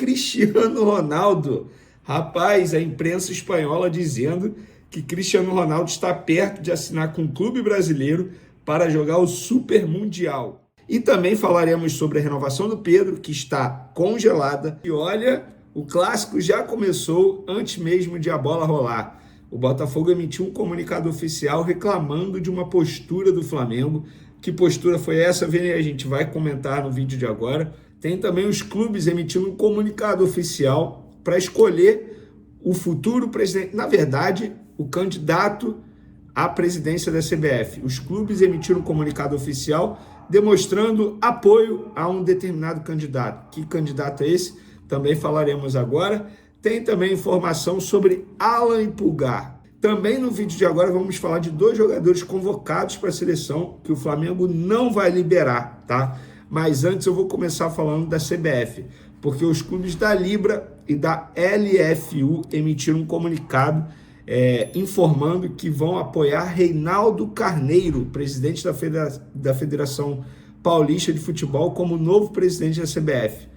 Cristiano Ronaldo. Rapaz, a imprensa espanhola dizendo que Cristiano Ronaldo está perto de assinar com o clube brasileiro para jogar o Super Mundial. E também falaremos sobre a renovação do Pedro, que está congelada. E olha, o clássico já começou antes mesmo de a bola rolar. O Botafogo emitiu um comunicado oficial reclamando de uma postura do Flamengo. Que postura foi essa? Vem, a gente vai comentar no vídeo de agora. Tem também os clubes emitindo um comunicado oficial para escolher o futuro presidente. Na verdade, o candidato à presidência da CBF. Os clubes emitiram um comunicado oficial demonstrando apoio a um determinado candidato. Que candidato é esse? Também falaremos agora. Tem também informação sobre Alan Pulgar. Também no vídeo de agora vamos falar de 2 jogadores convocados para a seleção que o Flamengo não vai liberar, tá? Mas antes eu vou começar falando da CBF, porque os clubes da Libra e da LFU emitiram um comunicado informando que vão apoiar Reinaldo Carneiro, presidente da Federação Paulista de Futebol, como novo presidente da CBF.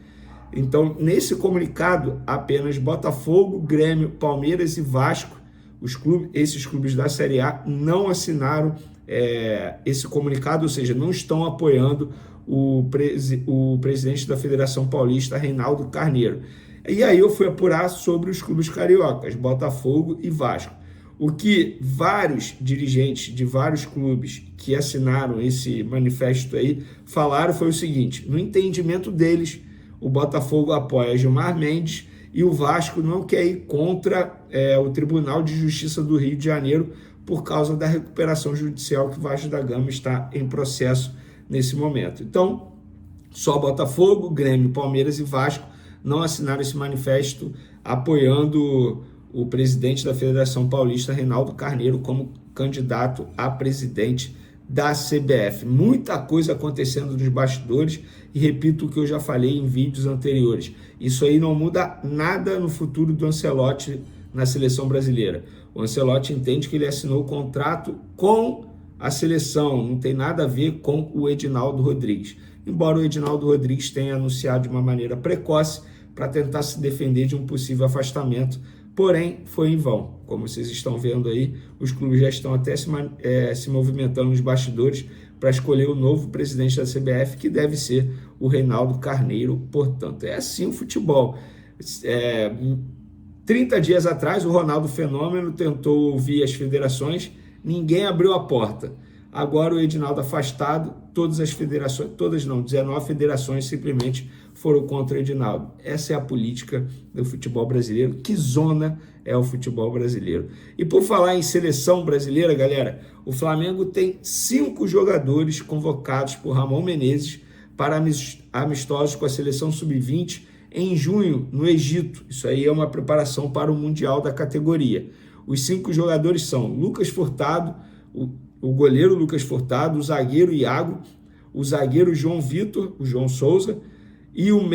Então, nesse comunicado, apenas Botafogo, Grêmio, Palmeiras e Vasco, esses clubes da Série A, não assinaram esse comunicado, ou seja, não estão apoiando o presidente da Federação Paulista, Reinaldo Carneiro. E aí eu fui apurar sobre os clubes cariocas, Botafogo e Vasco. O que vários dirigentes de vários clubes que assinaram esse manifesto aí falaram foi o seguinte: no entendimento deles, o Botafogo apoia Gilmar Mendes e o Vasco não quer ir contra o Tribunal de Justiça do Rio de Janeiro por causa da recuperação judicial que o Vasco da Gama está em processo nesse momento. Então, só Botafogo, Grêmio, Palmeiras e Vasco não assinaram esse manifesto apoiando o presidente da Federação Paulista, Reinaldo Carneiro, como candidato a presidente da CBF. Muita coisa acontecendo nos bastidores e repito o que eu já falei em vídeos anteriores. Isso aí não muda nada no futuro do Ancelotti na seleção brasileira. O Ancelotti entende que ele assinou o contrato com a seleção, não tem nada a ver com o Edinaldo Rodrigues. Embora o Edinaldo Rodrigues tenha anunciado de uma maneira precoce para tentar se defender de um possível afastamento, porém foi em vão. Como vocês estão vendo aí, os clubes já estão até se movimentando nos bastidores para escolher o novo presidente da CBF, que deve ser o Reinaldo Carneiro. Portanto, é assim o futebol. 30 dias atrás, o Ronaldo Fenômeno tentou ouvir as federações, ninguém abriu a porta. Agora o Edinaldo afastado, todas as federações, 19 federações simplesmente foram contra o Edinaldo. Essa é a política do futebol brasileiro. Que zona é o futebol brasileiro? E por falar em seleção brasileira, galera, o Flamengo tem 5 jogadores convocados por Ramon Menezes para amistosos com a seleção sub-20 em junho, no Egito. Isso aí é uma preparação para o Mundial da categoria. Os 5 jogadores são Lucas Furtado, o goleiro Lucas Furtado, o zagueiro Iago, o zagueiro João Vitor, o João Souza, e o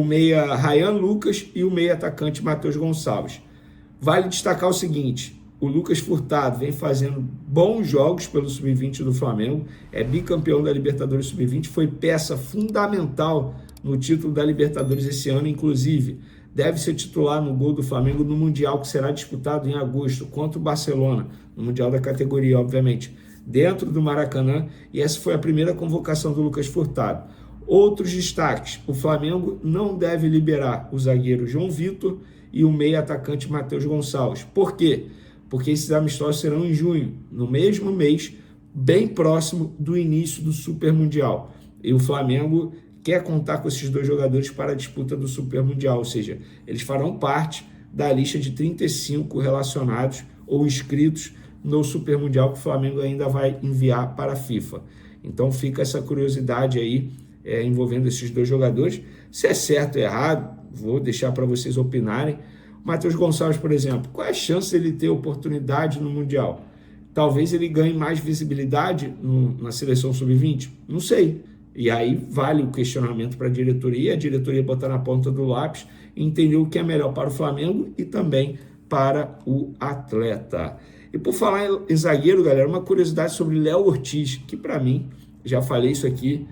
meia Ryan Lucas e o meia atacante Matheus Gonçalves. Vale destacar o seguinte: o Lucas Furtado vem fazendo bons jogos pelo Sub-20 do Flamengo, é bicampeão da Libertadores Sub-20, foi peça fundamental no título da Libertadores esse ano, inclusive deve ser titular no gol do Flamengo no Mundial, que será disputado em agosto contra o Barcelona, no Mundial da categoria, obviamente, dentro do Maracanã, e essa foi a primeira convocação do Lucas Furtado. Outros destaques: o Flamengo não deve liberar o zagueiro João Vitor e o meia atacante Matheus Gonçalves. Por quê? Porque esses amistosos serão em junho, no mesmo mês, bem próximo do início do Super Mundial. E o Flamengo quer contar com esses 2 jogadores para a disputa do Super Mundial, ou seja, eles farão parte da lista de 35 relacionados ou inscritos no Super Mundial que o Flamengo ainda vai enviar para a FIFA. Então fica essa curiosidade aí envolvendo esses 2 jogadores. Se é certo ou errado, vou deixar para vocês opinarem. Matheus Gonçalves, por exemplo, qual é a chance dele ter oportunidade no Mundial? Talvez ele ganhe mais visibilidade na seleção sub-20? Não sei. E aí vale o questionamento para a diretoria botar na ponta do lápis e entender o que é melhor para o Flamengo e também para o atleta. E por falar em zagueiro, galera, uma curiosidade sobre Léo Ortiz, que para mim, já falei isso aqui,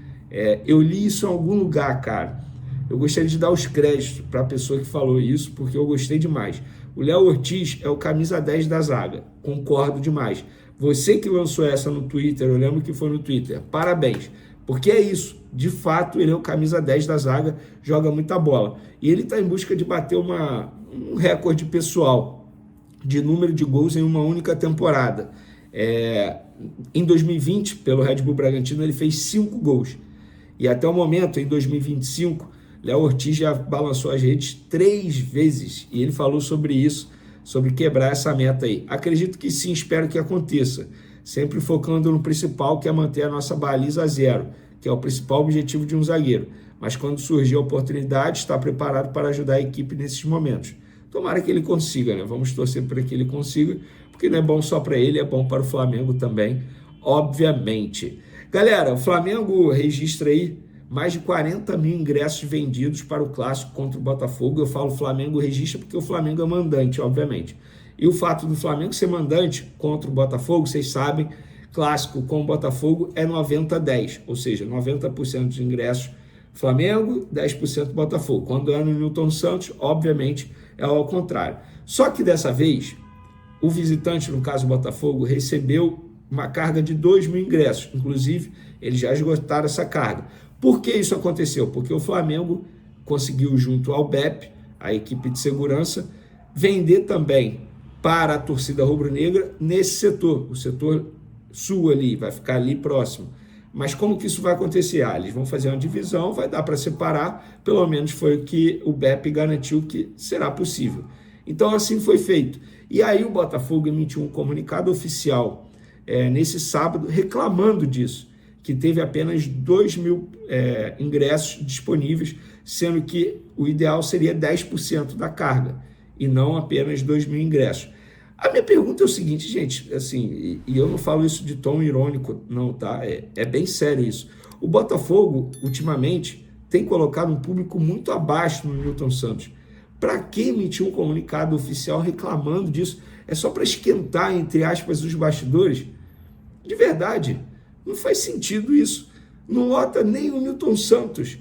eu li isso em algum lugar, cara. eu gostaria de dar os créditos para a pessoa que falou isso, porque eu gostei demais. O Léo Ortiz é o camisa 10 da zaga, concordo demais. Você que lançou essa no Twitter, eu lembro que foi no Twitter, parabéns, porque é isso, de fato ele é o camisa 10 da zaga, joga muita bola. E ele está em busca de bater um recorde pessoal de número de gols em uma única temporada. Em 2020, pelo Red Bull Bragantino, ele fez 5 gols. E até o momento, em 2025, Léo Ortiz já balançou as redes 3 vezes. E ele falou sobre isso, sobre quebrar essa meta aí. Acredito que sim, espero que aconteça. Sempre focando no principal, que é manter a nossa baliza a 0, que é o principal objetivo de um zagueiro. Mas quando surgir a oportunidade, está preparado para ajudar a equipe nesses momentos. Tomara que ele consiga, né? Vamos torcer para que ele consiga, porque não é bom só para ele, é bom para o Flamengo também, obviamente. Galera, o Flamengo registra aí mais de 40 mil ingressos vendidos para o Clássico contra o Botafogo. Eu falo Flamengo registra porque o Flamengo é mandante, obviamente. E o fato do Flamengo ser mandante contra o Botafogo, vocês sabem, Clássico com o Botafogo é 90-10, ou seja, 90% dos ingressos Flamengo, 10% Botafogo. Quando é no Newton Santos, obviamente, é ao contrário. Só que dessa vez, o visitante, no caso o Botafogo, recebeu uma carga de 2 mil ingressos. Inclusive, eles já esgotaram essa carga. Por que isso aconteceu? Porque o Flamengo conseguiu, junto ao BEP, a equipe de segurança, vender também para a torcida rubro-negra nesse setor, o setor sul ali, vai ficar ali próximo. Mas como que isso vai acontecer? Eles vão fazer uma divisão, vai dar para separar, pelo menos foi o que o BEP garantiu que será possível. Então assim foi feito. E aí o Botafogo emitiu um comunicado oficial nesse sábado reclamando disso, que teve apenas 2 mil ingressos disponíveis, sendo que o ideal seria 10% da carga, e não apenas 2 mil ingressos. A minha pergunta é o seguinte, gente, assim, e eu não falo isso de tom irônico, não, tá? É bem sério isso. O Botafogo, ultimamente, tem colocado um público muito abaixo no Newton Santos. Para que emitir um comunicado oficial reclamando disso? É só para esquentar, entre aspas, os bastidores? De verdade, não faz sentido isso. Não lota nem o Newton Santos.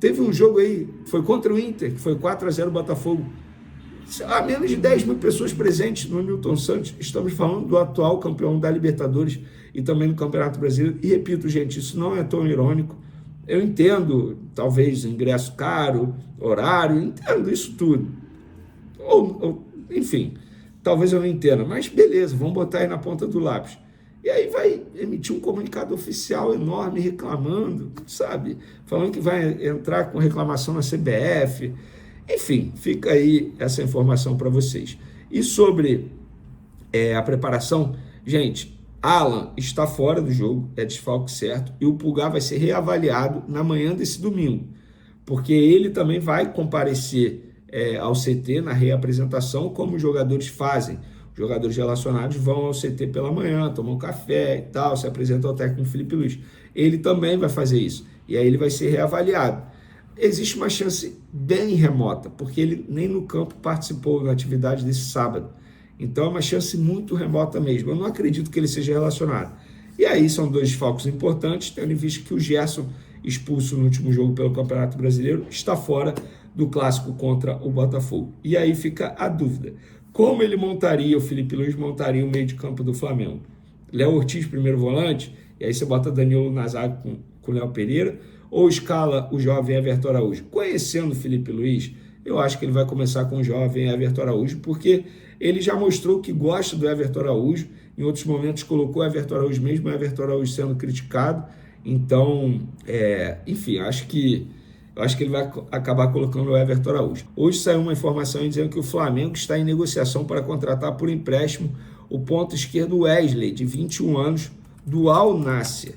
Teve um jogo aí, foi contra o Inter, que foi 4-0 Botafogo. Há menos de 10 mil pessoas presentes no Newton Santos. Estamos falando do atual campeão da Libertadores e também do Campeonato Brasileiro. E repito, gente, isso não é tão irônico. Eu entendo, talvez, ingresso caro, horário, entendo isso tudo. Enfim, talvez eu não entenda, mas beleza, vamos botar aí na ponta do lápis. E aí vai emitir um comunicado oficial enorme reclamando, sabe? Falando que vai entrar com reclamação na CBF. Enfim, fica aí essa informação para vocês. E sobre a preparação, gente, Alan está fora do jogo, é desfalque certo, e o Pulgar vai ser reavaliado na manhã desse domingo, porque ele também vai comparecer ao CT na reapresentação, como os jogadores fazem. Os jogadores relacionados vão ao CT pela manhã, tomam um café e tal, se apresentam ao técnico Felipe Luiz. Ele também vai fazer isso, e aí ele vai ser reavaliado. Existe uma chance bem remota, porque ele nem no campo participou da atividade desse sábado. Então é uma chance muito remota mesmo. Eu não acredito que ele seja relacionado. E aí são 2 desfalques importantes, tendo em vista que o Gerson, expulso no último jogo pelo Campeonato Brasileiro, está fora do Clássico contra o Botafogo. E aí fica a dúvida. Como ele montaria, o Felipe Luiz montaria o meio de campo do Flamengo? Léo Ortiz, primeiro volante, e aí você bota Danilo na zaga com Léo Pereira, ou escala o jovem Everton Araújo? Conhecendo o Felipe Luiz, eu acho que ele vai começar com o jovem Everton Araújo, porque ele já mostrou que gosta do Everton Araújo, em outros momentos colocou o Everton Araújo mesmo, o Everton Araújo sendo criticado. Então, enfim, acho que ele vai acabar colocando o Everton Araújo. Hoje saiu uma informação dizendo que o Flamengo está em negociação para contratar por empréstimo o ponta esquerdo Wesley, de 21 anos, do Al Nassr.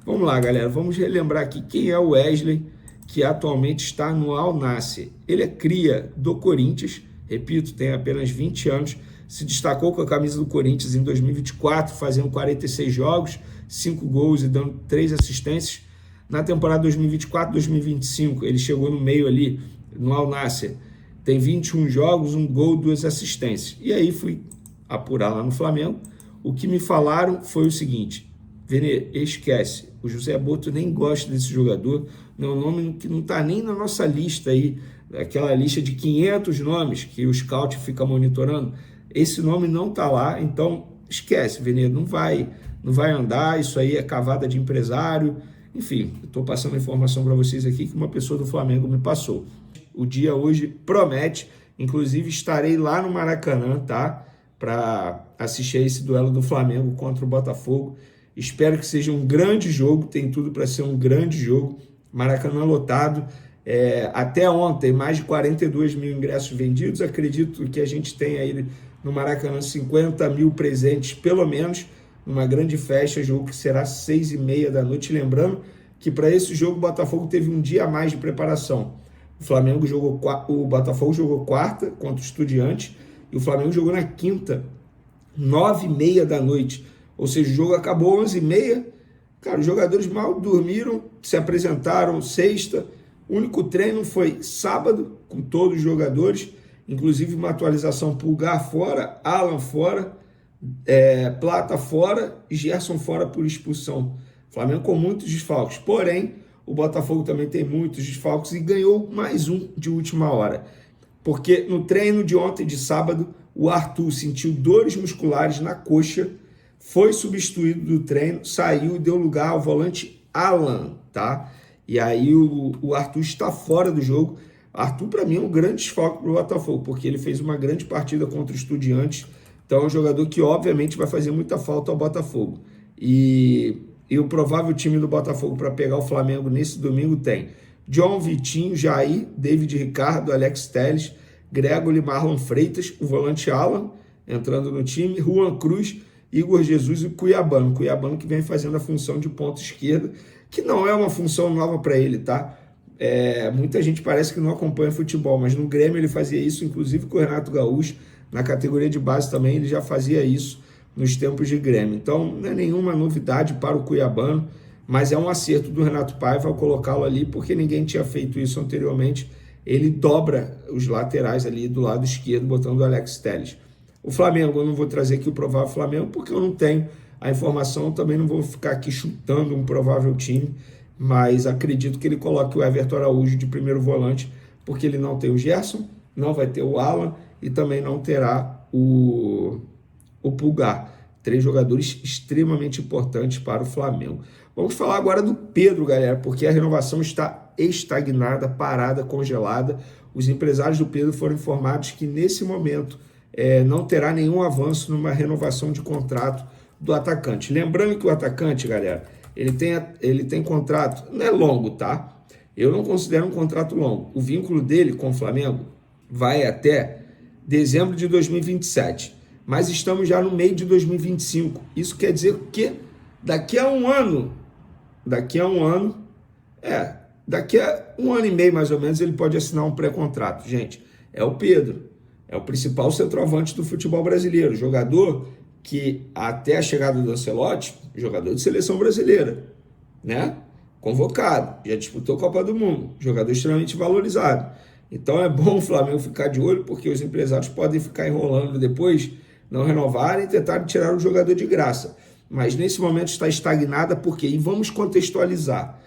Vamos lá, galera, vamos relembrar aqui quem é o Wesley, que atualmente está no Al Nassr. Ele é cria do Corinthians, repito, tem apenas 20 anos, se destacou com a camisa do Corinthians em 2024, fazendo 46 jogos, 5 gols e dando 3 assistências. Na temporada 2024-2025, ele chegou no meio ali, no Al Nassr, tem 21 jogos, 1 gol, 2 assistências. E aí fui apurar lá no Flamengo. O que me falaram foi o seguinte: Vene, esquece. O José Boto nem gosta desse jogador. Não é um nome que não está nem na nossa lista aí, aquela lista de 500 nomes que o scout fica monitorando. Esse nome não está lá, então esquece, Vene, não vai andar. Isso aí é cavada de empresário. Enfim, estou passando a informação para vocês aqui que uma pessoa do Flamengo me passou. O dia hoje promete, inclusive estarei lá no Maracanã, tá? Para assistir a esse duelo do Flamengo contra o Botafogo. Espero que seja um grande jogo, tem tudo para ser um grande jogo. Maracanã lotado, até ontem mais de 42 mil ingressos vendidos. Acredito que a gente tem aí no Maracanã 50 mil presentes, pelo menos, numa grande festa, jogo que será 6h30 da noite. Lembrando que para esse jogo o Botafogo teve um dia a mais de preparação. O Botafogo jogou quarta contra o Estudiantes e o Flamengo jogou na quinta, 9h30 da noite. Ou seja, o jogo acabou 11h30. Cara, os jogadores mal dormiram, se apresentaram sexta. O único treino foi sábado, com todos os jogadores, inclusive uma atualização: Pulgar fora, Alan fora, Plata fora e Gerson fora por expulsão. Flamengo com muitos desfalques, porém o Botafogo também tem muitos desfalques e ganhou mais um de última hora, porque no treino de ontem, de sábado, o Arthur sentiu dores musculares na coxa, foi substituído do treino, saiu e deu lugar ao volante Alan, tá? E aí o Arthur está fora do jogo. Arthur, para mim, é um grande desfalque para o Botafogo, porque ele fez uma grande partida contra o Estudiantes. Então é um jogador que, obviamente, vai fazer muita falta ao Botafogo. E o provável time do Botafogo para pegar o Flamengo nesse domingo tem John, Vitinho, Jair, David Ricardo, Alex Telles, Gregory, Marlon Freitas, o volante Alan entrando no time, Juan Cruz, Igor Jesus e Cuiabano. Cuiabano que vem fazendo a função de ponta esquerda, que não é uma função nova para ele, tá? Muita gente parece que não acompanha futebol, mas no Grêmio ele fazia isso, inclusive com o Renato Gaúcho, na categoria de base também ele já fazia isso nos tempos de Grêmio. Então não é nenhuma novidade para o Cuiabano, mas é um acerto do Renato Paiva ao colocá-lo ali, porque ninguém tinha feito isso anteriormente. Ele dobra os laterais ali do lado esquerdo, botando o Alex Telles. O Flamengo, eu não vou trazer aqui o provável Flamengo, porque eu não tenho a informação, também não vou ficar aqui chutando um provável time, mas acredito que ele coloque o Everton Araújo de primeiro volante, porque ele não tem o Gerson, não vai ter o Alan e também não terá o Pulgar. 3 jogadores extremamente importantes para o Flamengo. Vamos falar agora do Pedro, galera, porque a renovação está estagnada, parada, congelada. Os empresários do Pedro foram informados que nesse momento não terá nenhum avanço numa renovação de contrato do atacante. Lembrando que o atacante, galera, ele tem contrato, não é longo, tá? Eu não considero um contrato longo. O vínculo dele com o Flamengo vai até dezembro de 2027. Mas estamos já no meio de 2025. Isso quer dizer que daqui a um ano e meio mais ou menos, ele pode assinar um pré-contrato. Gente, é o Pedro, é o principal centroavante do futebol brasileiro, jogador que até a chegada do Ancelotti, jogador de seleção brasileira, né? Convocado, já disputou a Copa do Mundo, jogador extremamente valorizado. Então é bom o Flamengo ficar de olho, porque os empresários podem ficar enrolando depois, não renovarem e tentarem tirar o jogador de graça. Mas nesse momento está estagnada, porque, e vamos contextualizar.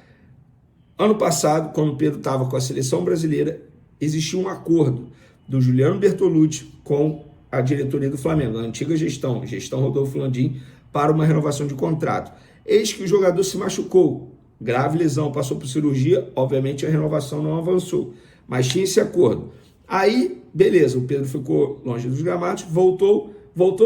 Ano passado, quando o Pedro estava com a seleção brasileira, existia um acordo do Juliano Bertolucci com a diretoria do Flamengo, a antiga gestão Rodolfo Landim, para uma renovação de contrato. Eis que o jogador se machucou, grave lesão, passou por cirurgia, obviamente a renovação não avançou, mas tinha esse acordo. Aí, beleza, o Pedro ficou longe dos gramados, voltou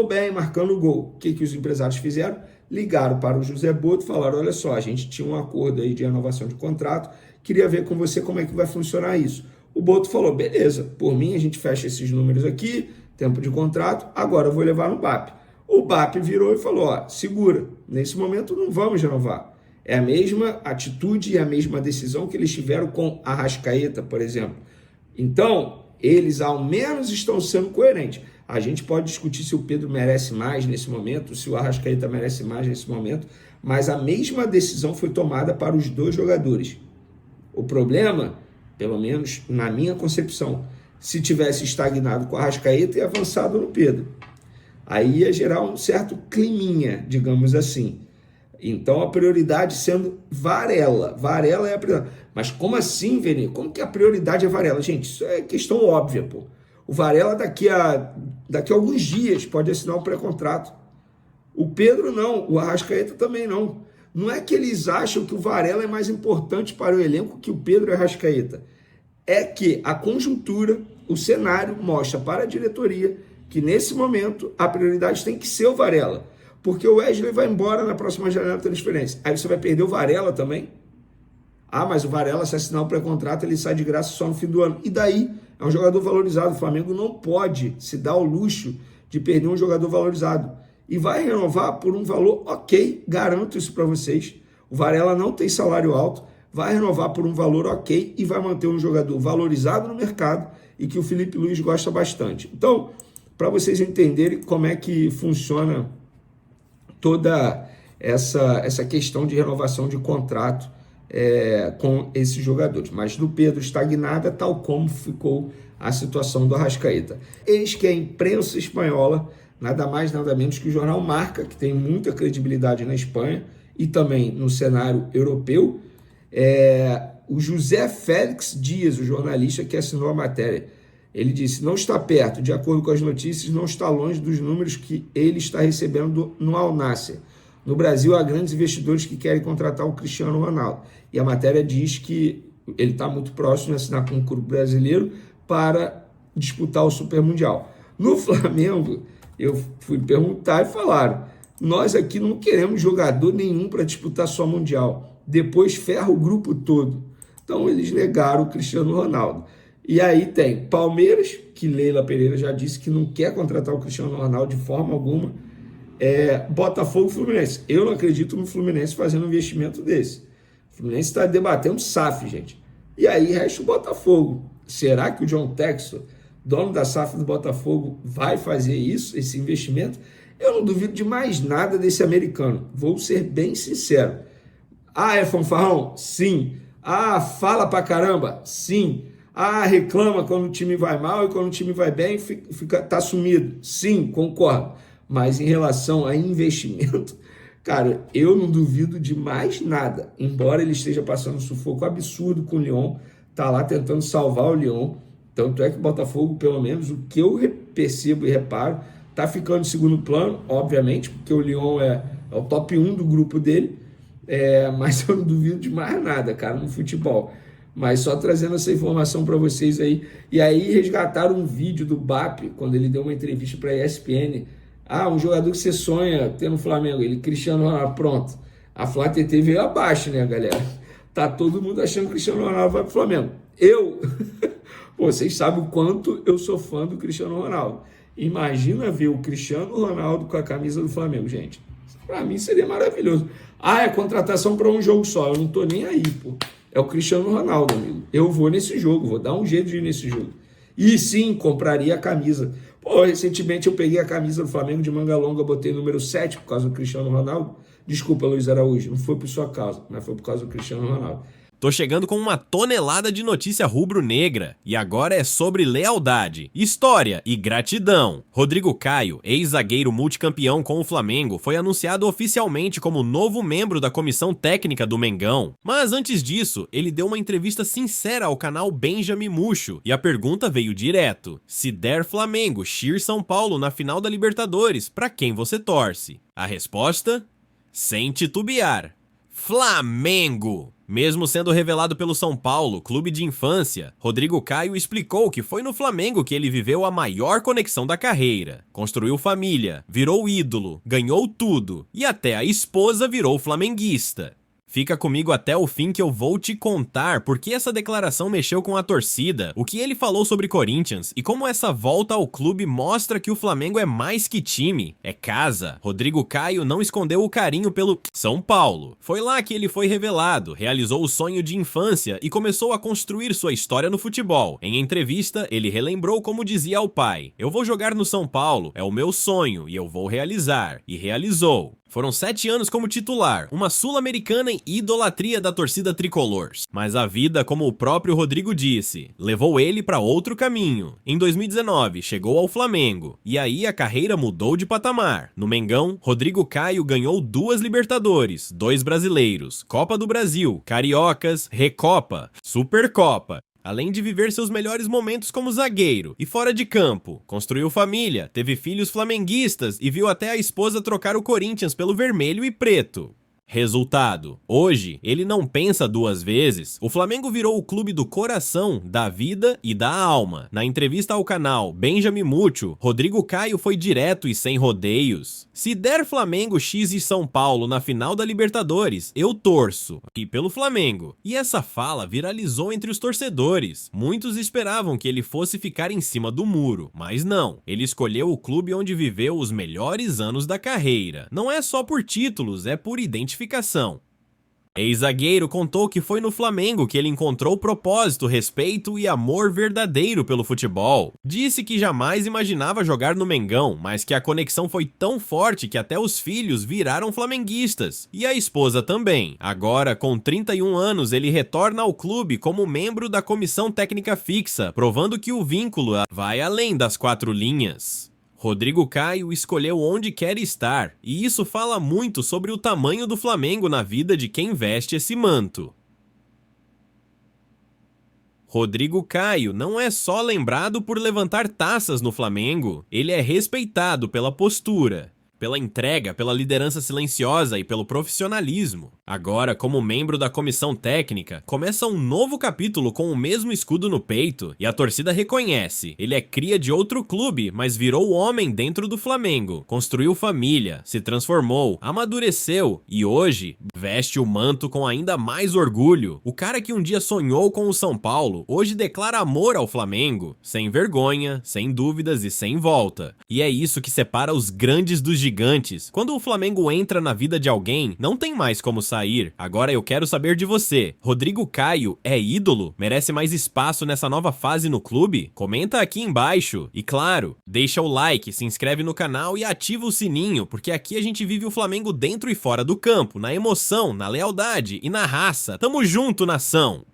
bem, marcando o gol. O que os empresários fizeram? Ligaram para o José Boto e falaram: olha só, a gente tinha um acordo aí de renovação de contrato, queria ver com você como é que vai funcionar isso. O Boto falou: beleza, por mim a gente fecha esses números aqui, tempo de contrato, agora eu vou levar no BAP. O BAP virou e falou: ó, segura, nesse momento não vamos renovar. É a mesma atitude e a mesma decisão que eles tiveram com a Arrascaeta, por exemplo. Então, eles ao menos estão sendo coerentes. A gente pode discutir se o Pedro merece mais nesse momento, se o Arrascaeta merece mais nesse momento, mas a mesma decisão foi tomada para os 2 jogadores. O problema, pelo menos na minha concepção, se tivesse estagnado com o Arrascaeta e avançado no Pedro, aí ia gerar um certo climinha, digamos assim. Então a prioridade sendo Varela. Varela é a prioridade. Mas como assim, Vini? Como que a prioridade é Varela? Gente, isso é questão óbvia, pô. O Varela daqui a alguns dias pode assinar um pré-contrato. O Pedro não, o Arrascaeta também não. Não é que eles acham que o Varela é mais importante para o elenco que o Pedro e o Arrascaeta. É que a conjuntura, o cenário mostra para a diretoria que nesse momento a prioridade tem que ser o Varela. Porque o Wesley vai embora na próxima janela de transferência. Aí você vai perder o Varela também? Ah, mas o Varela, se assinar o pré-contrato, ele sai de graça só no fim do ano. E daí? É um jogador valorizado. O Flamengo não pode se dar o luxo de perder um jogador valorizado. E vai renovar por um valor ok, garanto isso para vocês. O Varela não tem salário alto, vai renovar por um valor ok e vai manter um jogador valorizado no mercado e que o Felipe Luiz gosta bastante. Então, para vocês entenderem como é que funciona toda essa questão de renovação de contrato com esses jogadores. Mas do Pedro estagnada, tal como ficou a situação do Arrascaeta. Eis que a imprensa espanhola, nada mais nada menos que o jornal Marca, que tem muita credibilidade na Espanha e também no cenário europeu, o José Félix Dias, o jornalista que assinou a matéria, ele disse: não está perto, de acordo com as notícias, não está longe dos números que ele está recebendo no Al Nassr. No Brasil, há grandes investidores que querem contratar o Cristiano Ronaldo. E a matéria diz que ele está muito próximo de assinar com o clube brasileiro para disputar o Super Mundial. No Flamengo, eu fui perguntar e falaram: nós aqui não queremos jogador nenhum para disputar só Mundial. Depois ferra o grupo todo. Então, eles negaram o Cristiano Ronaldo. E aí tem Palmeiras, que Leila Pereira já disse que não quer contratar o Cristiano Ronaldo de forma alguma. Botafogo e Fluminense. Eu não acredito no Fluminense fazendo um investimento desse. O Fluminense está debatendo SAF, gente. E aí resta o Botafogo. Será que o John Textor, dono da SAF do Botafogo, vai fazer isso, esse investimento? Eu não duvido de mais nada desse americano. Vou ser bem sincero. Ah, é fanfarrão? Sim. Ah, fala pra caramba? Sim. Ah, reclama quando o time vai mal e quando o time vai bem tá sumido. Sim, concordo. Mas em relação a investimento, cara, eu não duvido de mais nada. Embora ele esteja passando um sufoco absurdo com o Lyon, tá lá tentando salvar o Lyon. Tanto é que o Botafogo, pelo menos o que eu percebo e reparo, tá ficando em segundo plano, obviamente, porque o Lyon é o top 1 do grupo dele. Mas eu não duvido de mais nada, cara, no futebol. Mas só trazendo essa informação para vocês aí. E aí resgataram um vídeo do BAP, quando ele deu uma entrevista para a ESPN. Ah, um jogador que você sonha ter no Flamengo. Ele, Cristiano Ronaldo, pronto. A Flá TT veio abaixo, né, galera? Tá todo mundo achando que o Cristiano Ronaldo vai pro Flamengo. Pô, vocês sabem o quanto eu sou fã do Cristiano Ronaldo. Imagina ver o Cristiano Ronaldo com a camisa do Flamengo, gente. Para mim seria maravilhoso. Ah, é contratação para um jogo só. Eu não tô nem aí, pô. É o Cristiano Ronaldo, amigo. Eu vou nesse jogo, vou dar um jeito de ir nesse jogo. E sim, compraria a camisa. Pô, recentemente eu peguei a camisa do Flamengo de manga longa, botei número 7 por causa do Cristiano Ronaldo. Desculpa, Luiz Araújo, não foi por sua causa, mas foi por causa do Cristiano Ronaldo. Tô chegando com uma tonelada de notícia rubro-negra, e agora é sobre lealdade, história e gratidão. Rodrigo Caio, ex-zagueiro multicampeão com o Flamengo, foi anunciado oficialmente como novo membro da comissão técnica do Mengão. Mas antes disso, ele deu uma entrevista sincera ao canal Benjamin Muxo, e a pergunta veio direto: se der Flamengo, Xir São Paulo na final da Libertadores, pra quem você torce? A resposta? Sem titubear: Flamengo! Mesmo sendo revelado pelo São Paulo, clube de infância, Rodrigo Caio explicou que foi no Flamengo que ele viveu a maior conexão da carreira. Construiu família, virou ídolo, ganhou tudo e até a esposa virou flamenguista. Fica comigo até o fim que eu vou te contar por que essa declaração mexeu com a torcida, o que ele falou sobre Corinthians e como essa volta ao clube mostra que o Flamengo é mais que time, é casa. Rodrigo Caio não escondeu o carinho pelo São Paulo. Foi lá que ele foi revelado, realizou o sonho de infância e começou a construir sua história no futebol. Em entrevista, ele relembrou como dizia ao pai: eu vou jogar no São Paulo, é o meu sonho e eu vou realizar. E realizou. Foram 7 anos como titular, uma sul-americana em idolatria da torcida tricolor. Mas a vida, como o próprio Rodrigo disse, levou ele para outro caminho. Em 2019, chegou ao Flamengo, e aí a carreira mudou de patamar. No Mengão, Rodrigo Caio ganhou 2 Libertadores, 2 brasileiros, Copa do Brasil, Cariocas, Recopa, Supercopa. Além de viver seus melhores momentos como zagueiro e fora de campo, construiu família, teve filhos flamenguistas e viu até a esposa trocar o Corinthians pelo vermelho e preto. Resultado: hoje, ele não pensa 2 vezes. O Flamengo virou o clube do coração, da vida e da alma. Na entrevista ao canal Benjamin Múcio, Rodrigo Caio foi direto e sem rodeios. Se der Flamengo X e São Paulo na final da Libertadores, eu torço. E pelo Flamengo. E essa fala viralizou entre os torcedores. Muitos esperavam que ele fosse ficar em cima do muro, mas não. Ele escolheu o clube onde viveu os melhores anos da carreira. Não é só por títulos, é por identificação. Ex-zagueiro contou que foi no Flamengo que ele encontrou propósito, respeito e amor verdadeiro pelo futebol. Disse que jamais imaginava jogar no Mengão, mas que a conexão foi tão forte que até os filhos viraram flamenguistas. E a esposa também. Agora, com 31 anos, ele retorna ao clube como membro da comissão técnica fixa, provando que o vínculo vai além das 4 linhas. Rodrigo Caio escolheu onde quer estar, e isso fala muito sobre o tamanho do Flamengo na vida de quem veste esse manto. Rodrigo Caio não é só lembrado por levantar taças no Flamengo, ele é respeitado pela postura, pela entrega, pela liderança silenciosa e pelo profissionalismo. Agora, como membro da comissão técnica, começa um novo capítulo com o mesmo escudo no peito e a torcida reconhece. Ele é cria de outro clube, mas virou homem dentro do Flamengo. Construiu família, se transformou, amadureceu e hoje veste o manto com ainda mais orgulho. O cara que um dia sonhou com o São Paulo, hoje declara amor ao Flamengo, sem vergonha, sem dúvidas e sem volta. E é isso que separa os grandes dos gigantes. Quando o Flamengo entra na vida de alguém, não tem mais como sair. Agora eu quero saber de você. Rodrigo Caio é ídolo? Merece mais espaço nessa nova fase no clube? Comenta aqui embaixo. E claro, deixa o like, se inscreve no canal e ativa o sininho, porque aqui a gente vive o Flamengo dentro e fora do campo, na emoção, na lealdade e na raça. Tamo junto, nação!